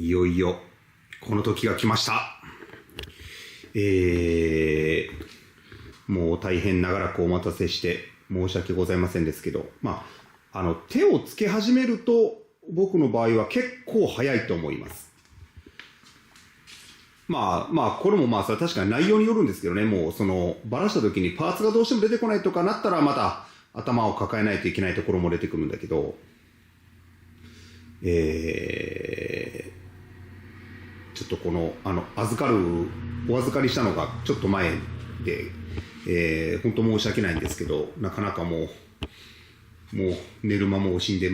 いよいよこの時が来ました。もう大変長らくお待たせして申し訳ございませんですけど、手をつけ始めると僕の場合は結構早いと思います。これもそれは確かに内容によるんですけどね、もうばらした時にパーツがどうしても出てこないとかなったらまた頭を抱えないといけないところも出てくるんだけど、ちょっとお預かりしたのがちょっと前で、本当申し訳ないんですけど、なかなかもう寝る間も惜しんで、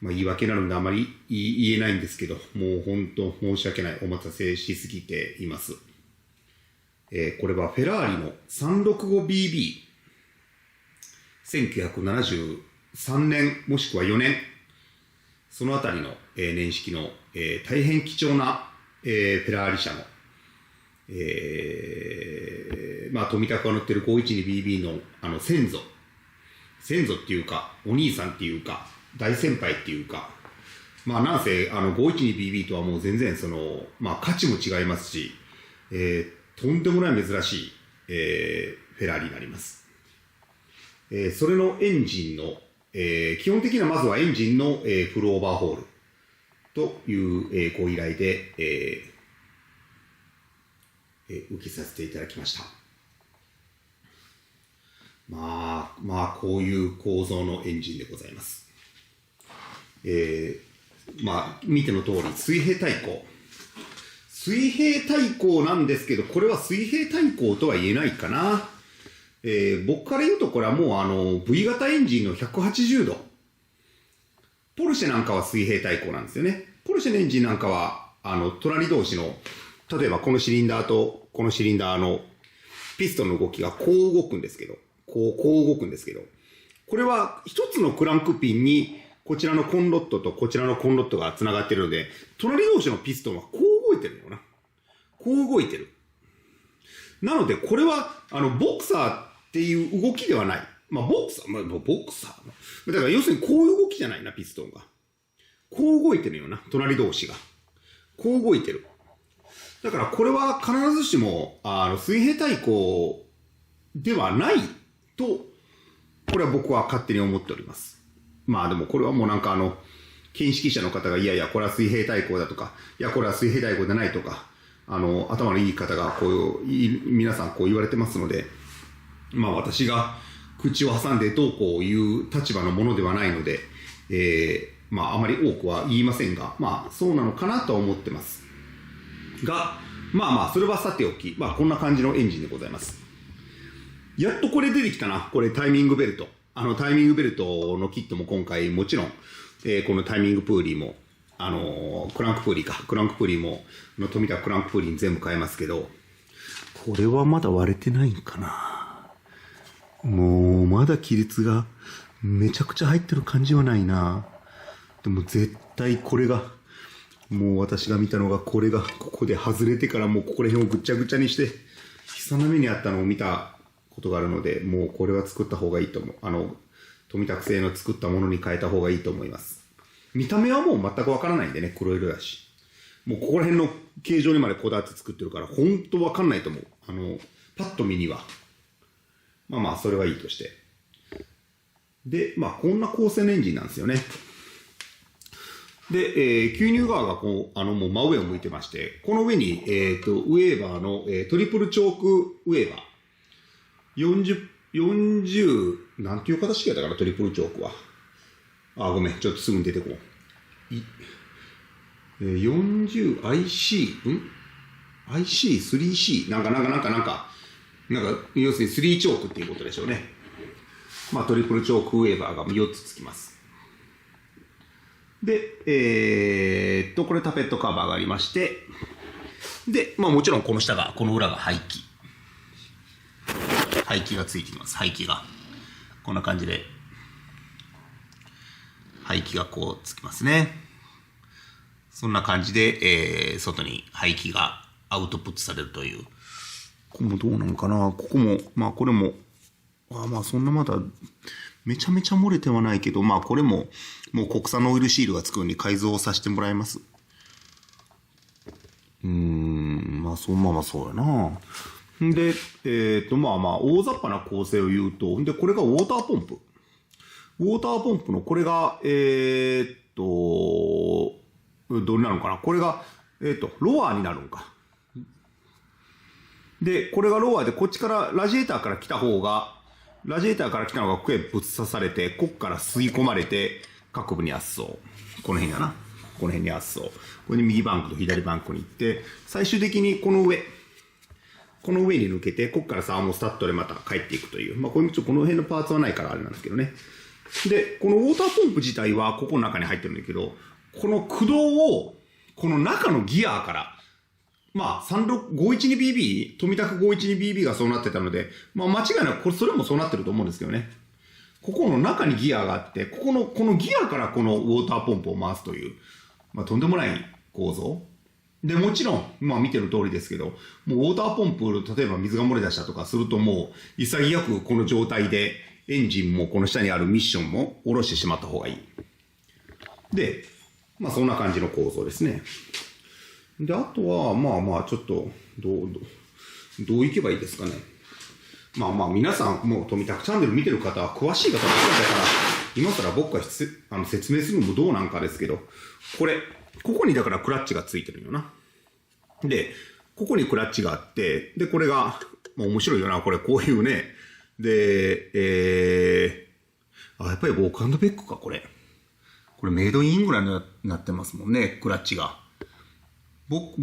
言い訳なのであまり言えないんですけど、もう本当申し訳ない。お待たせしすぎています。これはフェラーリの 365BB。1973年もしくは4年。そのあたりの、年式の、大変貴重な、フェラーリ社の、富田が乗ってる 512BB の先祖っていうか、お兄さんっていうか、大先輩っていうか、なんせ、512BB とはもう全然価値も違いますし、とんでもない珍しい、フェラーリになります。それのエンジンの、基本的にはまずはエンジンの、フルオーバーホールという、ご依頼で、受けさせていただきました。こういう構造のエンジンでございます。見ての通り水平対向なんですけど、これは水平対向とは言えないかな。僕から言うとこれはもうV 型エンジンの180度。ポルシェなんかは水平対向なんですよね。ポルシェのエンジンなんかは隣同士の、例えばこのシリンダーとこのシリンダーのピストンの動きがこう動くんですけど、こう動くんですけど、これは一つのクランクピンにこちらのコンロットとこちらのコンロットが繋がっているので、隣同士のピストンはこう動いてるのよな。こう動いてる。なのでこれはボクサーっていう動きではない。ボクサー。だから要するにこういう動きじゃないな、ピストンが。こう動いてるよな、隣同士が。こう動いてる。だからこれは必ずしも水平対向ではないと、これは僕は勝手に思っております。でもこれはもう見識者の方がいやいやこれは水平対向だとか、いやこれは水平対向じゃないとか、頭のいい方が皆さんこう言われてますので、私が口を挟んでどうこういう立場のものではないので、あまり多くは言いませんが、そうなのかなとは思ってますが、それはさておき、こんな感じのエンジンでございます。やっとこれ出てきたな。これタイミングベルト。タイミングベルトのキットも今回もちろん、このタイミングプーリーも、クランクプーリーも、富田クランクプーリーに全部変えますけど、これはまだ割れてないんかな。もう、まだ亀裂がめちゃくちゃ入ってる感じはないな。でも絶対これが、もう私が見たのがこれがここで外れてからもうここら辺をぐちゃぐちゃにして、悲惨な目にあったのを見たことがあるので、もうこれは作った方がいいと思う。富田製の作ったものに変えた方がいいと思います。見た目はもう全くわからないんでね、黒色だし。もうここら辺の形状にまでこだわって作ってるから、本当わかんないと思う。パッと見には。それはいいとして。で、こんな構成のエンジンなんですよね。で、吸入側がもう真上を向いてまして、この上に、ウェーバーの、トリプルチョークウェーバー。40、なんていう形式やったかな、トリプルチョークは。ごめん、ちょっとすぐに出てこう。40、IC、3C、なんか、要するに3チョークっていうことでしょうね。トリプルチョークウェーバーが4つつきます。で、これタペットカバーがありまして、で、もちろんこの裏が排気。排気がついてきます。排気が。こんな感じで、排気がこうつきますね。そんな感じで、外に排気がアウトプットされるという。ここもどうなのかな。ここも、これも、そんなまだめちゃめちゃ漏れてはないけど、まあこれも、もう国産のオイルシールがつくように改造させてもらいます。まあそうやな。で、まあまあ、大雑把な構成を言うと、で、これがウォーターポンプ。ウォーターポンプの、これが、どれなのかな、これが、ロアーになるんか。で、これがロアーで、こっちからラジエーターから来た方が、ラジエーターから来たのがここへぶっ刺されて、こっから吸い込まれて、各部に圧送。この辺だな。この辺に圧送。ここに右バンクと左バンクに行って、最終的にこの上に抜けて、こっからサーモスタットでまた帰っていくという。まあ、この辺のパーツはないからあれなんですけどね。で、このウォーターポンプ自体はここの中に入ってるんだけど、この駆動を、この中のギアから、まあ、512BB、富田 512BB がそうなってたので、まあ間違いなく、それもそうなってると思うんですけどね。ここの中にギアがあって、このギアからこのウォーターポンプを回すという、まあとんでもない構造。で、もちろん、まあ見てる通りですけど、もうウォーターポンプ、例えば水が漏れ出したとかするともう、潔くこの状態で、エンジンもこの下にあるミッションも下ろしてしまった方がいい。で、まあそんな感じの構造ですね。で、あとは、まあまあ、ちょっと、どういけばいいですかね。まあまあ、皆さん、もう、富田チャンネル見てる方は、詳しい方ばっかりだから、今更僕が説明するのもどうなんかですけど、ここにだからクラッチがついてるよな。で、ここにクラッチがあって、で、これが、まあ面白いよな、こういうね。で、やっぱりウォーク&ベックか、これメイドインイングランドになってますもんね、クラッチが。僕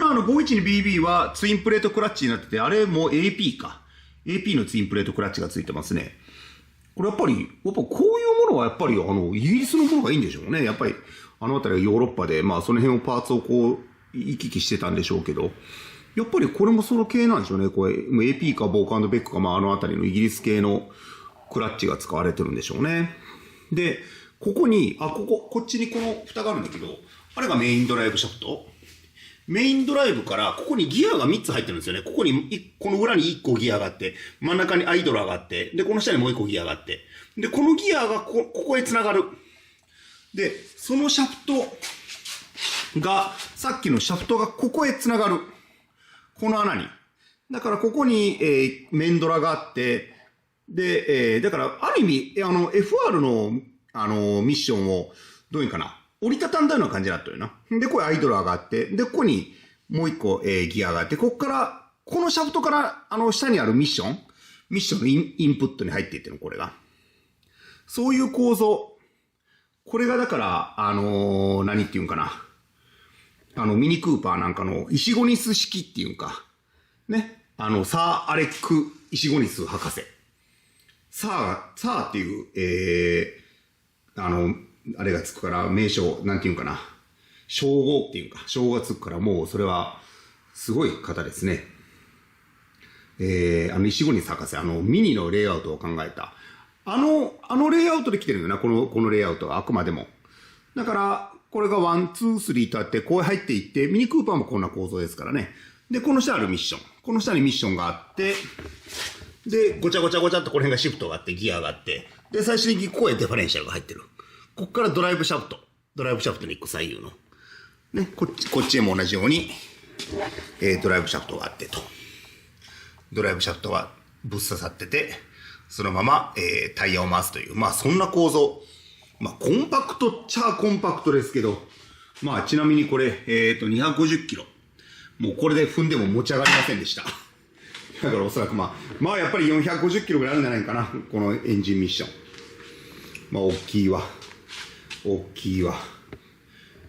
ら512BB はツインプレートクラッチになってて、あれも AP か。AP のツインプレートクラッチがついてますね。これやっぱこういうものはやっぱりイギリスのものがいいんでしょうね。やっぱりあのあたりはヨーロッパで、まあその辺をパーツをこう行き来してたんでしょうけど、やっぱりこれもその系なんでしょうね。これ AP かボーク&ベックか、まああのあたりのイギリス系のクラッチが使われてるんでしょうね。で、ここに、こっちにこの蓋があるんだけど、あれがメインドライブシャフト。メインドライブから、ここにギアが3つ入ってるんですよね。この裏に1個ギアがあって、真ん中にアイドラーがあって、で、この下にもう1個ギアがあって、で、このギアがここへ繋がる。で、そのシャフトが、さっきのシャフトがここへ繋がる。この穴に。だからここに、メンドラがあって、で、だから、ある意味、FR の、ミッションを、どういうかな。折りたたんだような感じだったよな。で、これアイドラーがあって、で、ここにもう一個、ギアがあって、ここから、このシャフトから、下にあるミッションのインプットに入っていってるの、これが。そういう構造。これがだから、何っていうんかな。ミニクーパーなんかのイシゴニス式っていうんか。ね。サー・アレック・イシゴニス博士。サーっていう、あれがつくから、名称、なんていうんかな。称号っていうか、称号がつくから、もうそれは、すごい方ですね。石郷に博士、ミニのレイアウトを考えた。レイアウトで来てるんだな、このレイアウトはあくまでも。だから、これが1、2、3とあって、こう入っていって、ミニクーパーもこんな構造ですからね。で、この下あるミッション。この下にミッションがあって、で、ごちゃごちゃごちゃっとこの辺がシフトがあって、ギアがあって、で、最終的にここへデファレンシャルが入ってる。ここからドライブシャフトの1個左右の。ね、こっちへも同じように、ドライブシャフトがあってと。ドライブシャフトがぶっ刺さってて、そのまま、タイヤを回すという。まあ、そんな構造。まあ、コンパクトっちゃコンパクトですけど、まあ、ちなみにこれ、250キロ。もうこれで踏んでも持ち上がりませんでした。だからおそらくまあやっぱり450キロぐらいあるんじゃないかな。このエンジンミッション。まあ、大きいわ。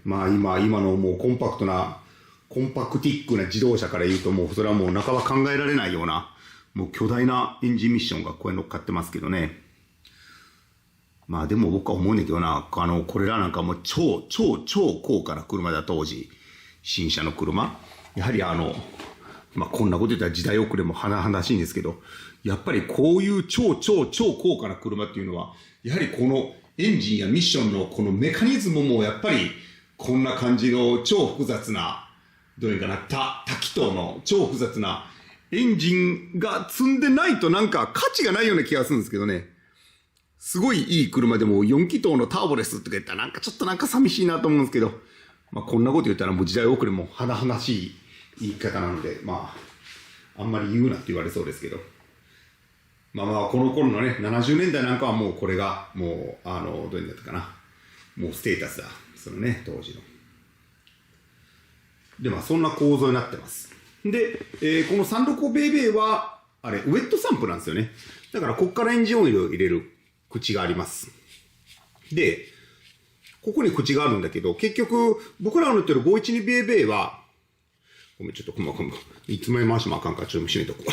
まあ、今のもうコンパクティックな自動車から言うともうそれはもう半ば考えられないような、もう巨大なエンジンミッションがここに乗っかってますけどね。まあでも僕は思うんだけどな、これらなんかもう超高価な車だ当時。新車の車。やはりまあこんなこと言ったら時代遅れも甚だしいんですけど、やっぱりこういう超高価な車っていうのは、やはりこのエンジンやミッションのこのメカニズムもやっぱりこんな感じの超複雑な、どういうかな、多気筒の超複雑なエンジンが積んでないとなんか価値がないような気がするんですけどね。すごいいい車でも4気筒のターボですとか言ったらなんかちょっとなんか寂しいなと思うんですけど、まあこんなこと言ったらもう時代遅れも甚だしい言い方なので、まあ、あんまり言うなって言われそうですけど。まあまあ、この頃のね、70年代なんかはもうこれが、もう、どういうんだったかな。もうステータスだ。そのね、当時の。で、まあそんな構造になってます。で、この365ベイベーは、あれ、ウェットサンプなんですよね。だからこっからエンジンオイルを入れる口があります。で、ここに口があるんだけど、結局、僕らが乗ってる512ベイベーは、ごめん、ちょっと細かく、いつまで回してもあかんから、ちょっと閉めとこ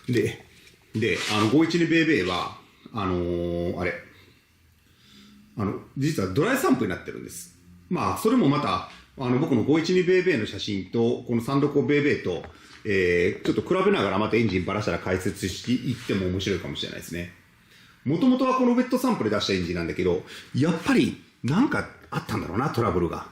う。で、512ベイベーは、実はドライサンプになってるんです。まあ、それもまた、僕の512ベイベーの写真と、この365ベイベーと、ちょっと比べながらまたエンジンばらしたら解説していっても面白いかもしれないですね。もともとはこのウェットサンプルで出したエンジンなんだけど、やっぱりなんかあったんだろうな、トラブルが。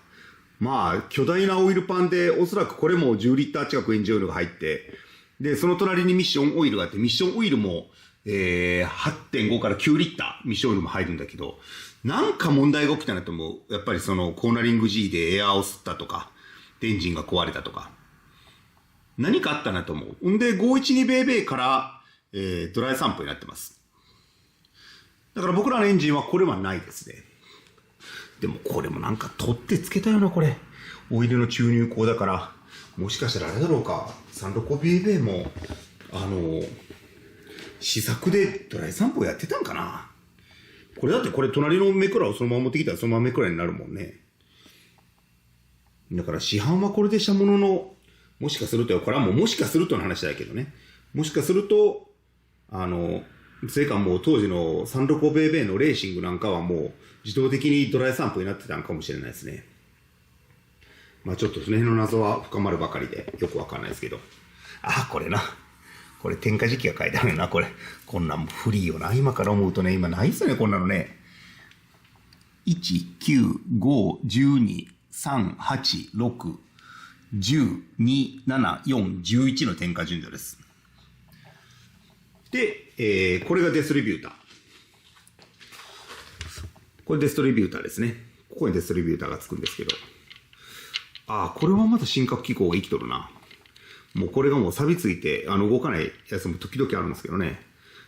まあ、巨大なオイルパンで、おそらくこれも10リッター近くエンジンオイルが入って、で、その隣にミッションオイルがあって、ミッションオイルも、8.5 から9リッター、ミッションオイルも入るんだけど、なんか問題が起きたなと思う。やっぱりそのコーナリング G でエアーを吸ったとか、エンジンが壊れたとか。何かあったなと思う。んで、512ベイベーから、ドライサンプになってます。だから僕らのエンジンはこれはないですね。でもこれもなんか取ってつけたよな、これ。オイルの注入口だから、もしかしたらあれだろうか。365ベイベーも、試作でドライサンプをやってたんかな。これだってこれ隣のメクラをそのまま持ってきたらそのままメクラになるもんね。だから市販はこれでしたものの、もしかすると、これはもうもしかするとの話だけどね。もしかすると、それかもう当時の365ベイベーのレーシングなんかはもう自動的にドライサンプになってたのかもしれないですね。まあちょっとその辺の謎は深まるばかりでよくわかんないですけど。あ、これな。これ添加時期が書いてあるな、これ。こんなんもフリーよな。今から思うとね、今ないっすよね、こんなのね。1、9、5、12、3、8、6、10、2、7、4、11の添加順序です。で、これがデストリビューター。これデストリビューターですね。ここにデストリビューターがつくんですけど。ああ、これはまた深角機構が生きとるな。もうこれがもう錆びついて、動かないやつも時々あるんですけどね。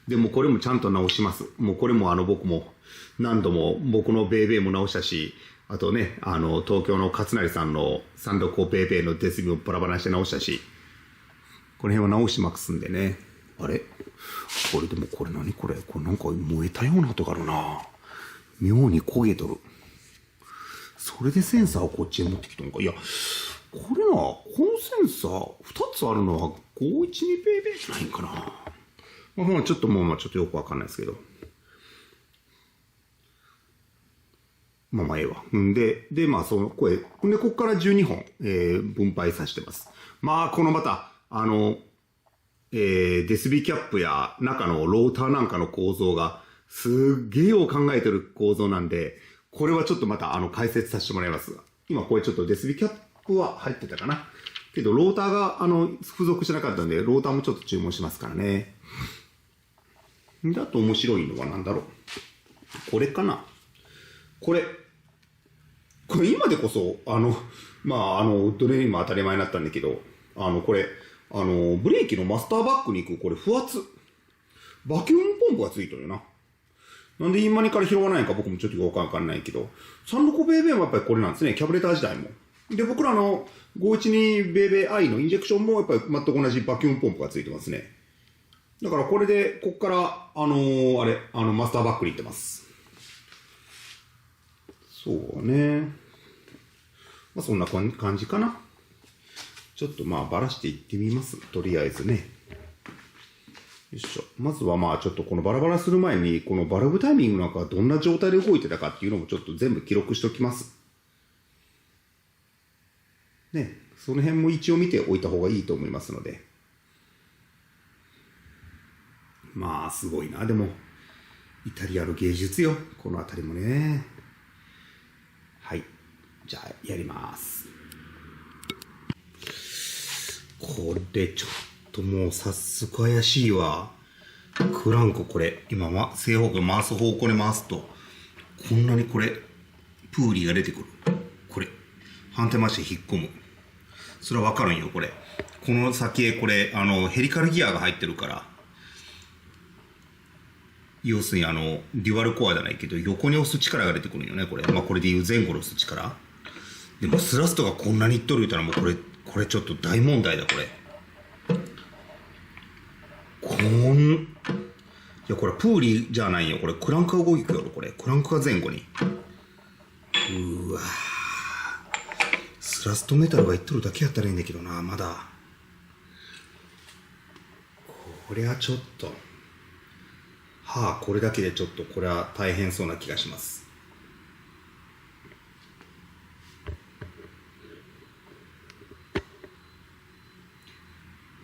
でもこれもちゃんと直します。もうこれも僕も何度も僕のベイベーも直したし、あとね、東京の勝成さんの365ベイベーのデスビもバラバラにして直したし、この辺は直しまくすんでね。あれこれでもこれ何これこれなんか燃えたような音があるな。妙に焦げとる。それでセンサーをこっちへ持ってきたのか。いや、これな、このセンサー2つあるのは512ベイベーじゃないんかな。まあちょっともうちょっとよくわかんないですけど。まあええわ。で、まあその声。で、こっから12本、分配させてます。まあこのまた、デスビキャップや中のローターなんかの構造がすっげえよう考えてる構造なんで、これはちょっとまた解説させてもらいます。今これちょっとデスビキャップは入ってたかな。けどローターが付属してなかったんで、ローターもちょっと注文しますからね。だと面白いのは何だろう。これかな。これ今でこそ、どれにも当たり前になったんだけど、これ、ブレーキのマスターバックに行く、これ、不圧。バキュームポンプがついてるよな。なんでインマニから拾わないのか僕もちょっとよくわかんないけど、365ベイベーもやっぱりこれなんですね。キャブレター時代も。で、僕らの512ベイベー I のインジェクションもやっぱり全く同じバキュームポンプがついてますね。だからこれで、こっから、マスターバックに行ってます。そうね。まあそんな感じかな。ちょっとばらしていってみます。とりあえずね。よいしょ。まずはちょっとこのバラバラする前に、このバルブタイミングなんかどんな状態で動いてたかっていうのもちょっと全部記録しておきます。ね。その辺も一応見ておいた方がいいと思いますので。まあ、すごいな。でも、イタリアの芸術よ。このあたりもね。はい。じゃあ、やります。これちょっともう早速怪しいわ。クランクこれ、今、正方向回す方向に回すと、こんなにこれ、プーリーが出てくる。これ、反転回して引っ込む。それはわかるんよ、これ。この先へこれ、ヘリカルギアが入ってるから、要するにデュアルコアじゃないけど、横に押す力が出てくるんよね、これ。まあ、これでいう前後に押す力。でも、スラストがこんなにいっとる言うたら、もうこれちょっと大問題だ、これ。いや、これプーリーじゃないよ。これクランクが動くよ、これ。クランクが前後に。うわスラストメタルがいっとるだけやったらいいんだけどな、まだ。これはちょっと。これだけでちょっと、これは大変そうな気がします。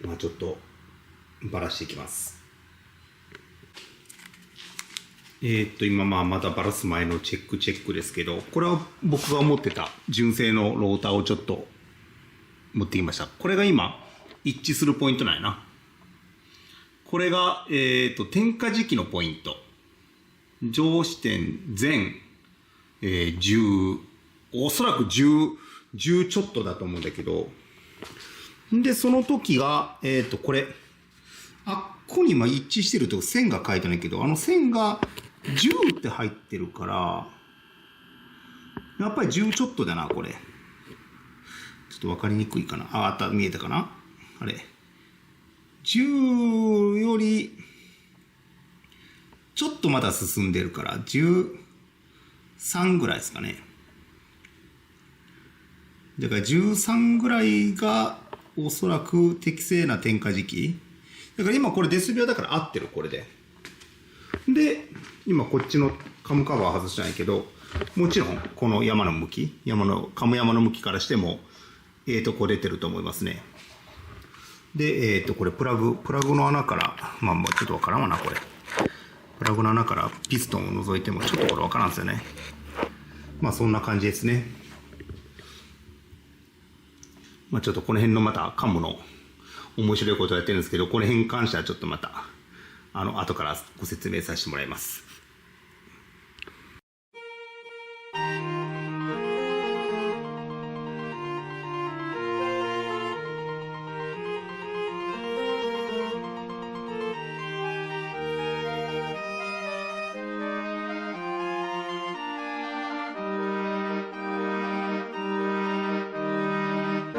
まあちょっと、ばらしていきます。今まだバラす前のチェックですけど、これは僕が持ってた純正のローターをちょっと持ってきました。これが今一致するポイントなんやな。これが、点火時期のポイント。上視点全、10、おそらく10ちょっとだと思うんだけど、で、その時が、これ、ここに今一致してると線が書いてないけど、線が10って入ってるから、やっぱり10ちょっとだな、これ。ちょっとわかりにくいかな。見えたかなあれ。10より、ちょっとまだ進んでるから、13ぐらいですかね。だから13ぐらいがおそらく適正な点火時期。だから今これデスビアだから合ってる、これで。で、今こっちのカムカバー外してないけど、もちろんこの山の向き、カム山の向きからしても、こう出てると思いますね。で、これプラグの穴から、まあちょっとわからんわな、これ。プラグの穴からピストンを覗いてもちょっとこれわからんですよね。まあそんな感じですね。まあちょっとこの辺のまたカムの面白いことをやってるんですけど、この辺に関してはちょっとまた、後からご説明させてもらいます。